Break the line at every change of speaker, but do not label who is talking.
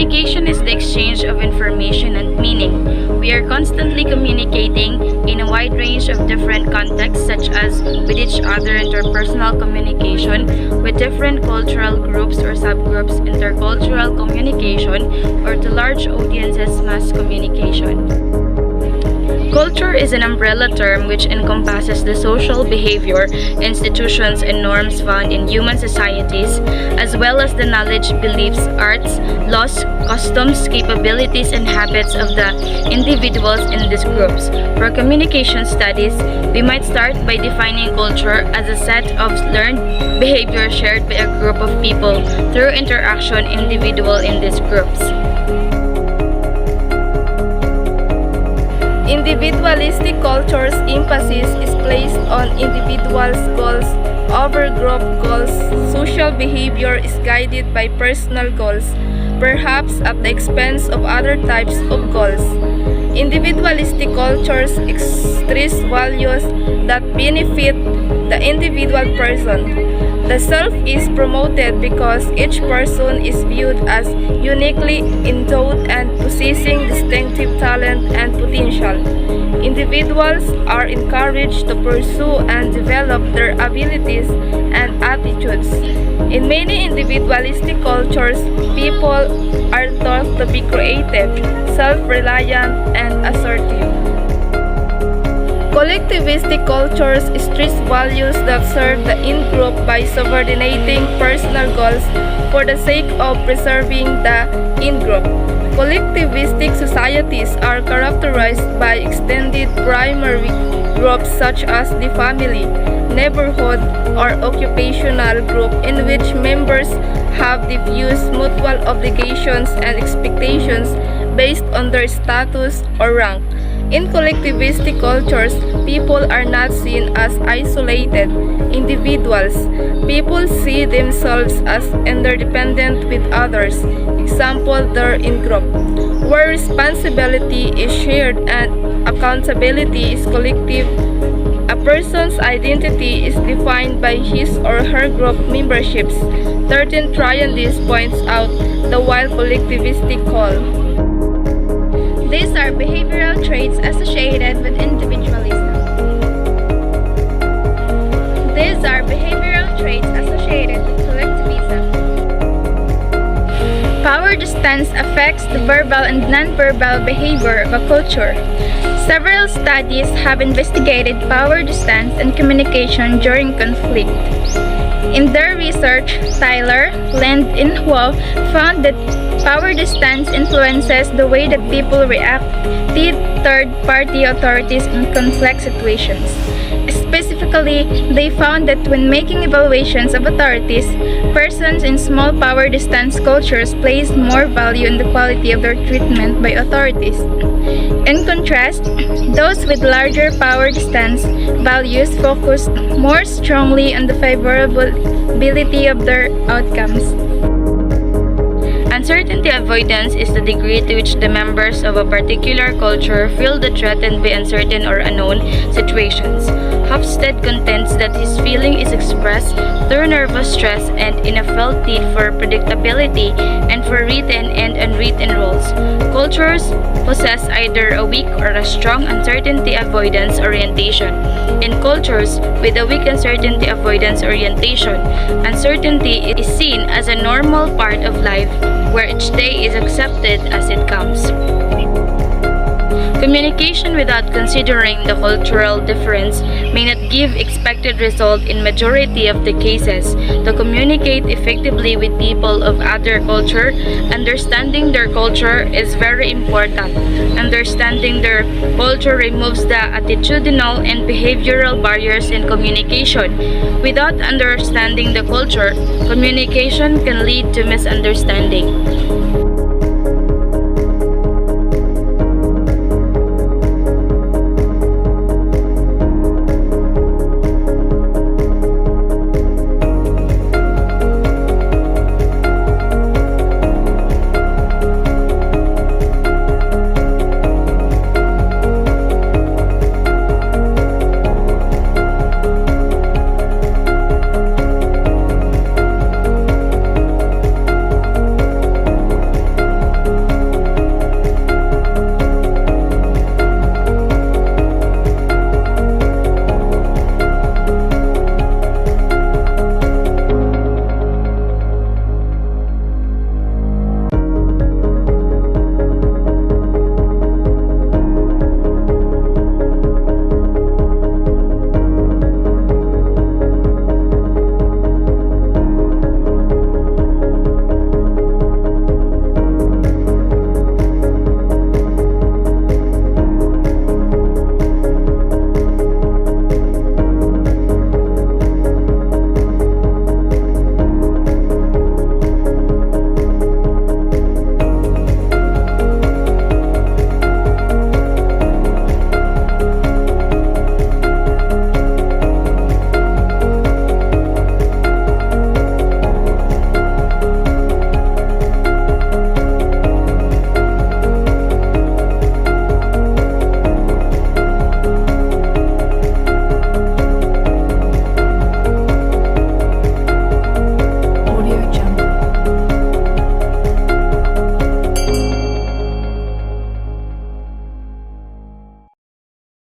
Communication is the exchange of information and meaning. We are constantly communicating in a wide range of different contexts, such as with each other, interpersonal communication, with different cultural groups or subgroups, intercultural communication, or to large audiences, mass communication. Culture is an umbrella term which encompasses the social behavior, institutions, and norms found in human societies, as well as the knowledge, beliefs, arts, laws, customs, capabilities, and habits of the individuals in these groups. For communication studies, we might start by defining culture as a set of learned behavior shared by a group of people through interaction individual in these groups.
Individualistic culture's emphasis is placed on individuals' goals over group goals. Social behavior is guided by personal goals, perhaps at the expense of other types of goals. Individualistic cultures stress values that benefit the individual person. The self is promoted because each person is viewed as uniquely endowed and possessing distinctive talent and potential. Individuals are encouraged to pursue and develop their abilities and attitudes. In many individualistic cultures, people are taught to be creative, self-reliant, and assertive. Collectivistic cultures stress values that serve the in-group by subordinating personal goals for the sake of preserving the in-group. Collectivistic societies are characterized by extended primary groups such as the family, neighborhood, or occupational group in which members have diffuse mutual obligations and expectations based on their status or rank. In collectivistic cultures, people are not seen as isolated individuals. People see themselves as interdependent with others. Example, they're in group, where responsibility is shared and accountability is collective. A person's identity is defined by his or her group memberships. 13 Triandis points out the wild collectivistic call.
These are behavioral traits associated with individualism. These are behavioral traits associated with collectivism. Power distance affects the verbal and nonverbal behavior of a culture. Several studies have investigated power distance and communication during conflict. In their research, Tyler, Lind, and Huo found that power distance influences the way that people react to third-party authorities in conflict situations. Specifically, they found that when making evaluations of authorities, persons in small power distance cultures placed more value on the quality of their treatment by authorities. In contrast, those with larger power distance values focused more strongly on the favorability of their outcomes.
Uncertainty avoidance is the degree to which the members of a particular culture feel threatened by uncertain or unknown situations. Hofstede contends that his feeling is expressed through nervous stress and in a felt need for predictability and for written and unwritten rules. Cultures possess either a weak or a strong uncertainty avoidance orientation. In cultures with a weak uncertainty avoidance orientation, uncertainty is seen as a normal part of life where each day is accepted as it comes. Communication without considering the cultural difference may not give expected result in majority of the cases. To communicate effectively with people of other culture, understanding their culture is very important. Understanding their culture removes the attitudinal and behavioral barriers in communication. Without understanding the culture, communication can lead to misunderstanding.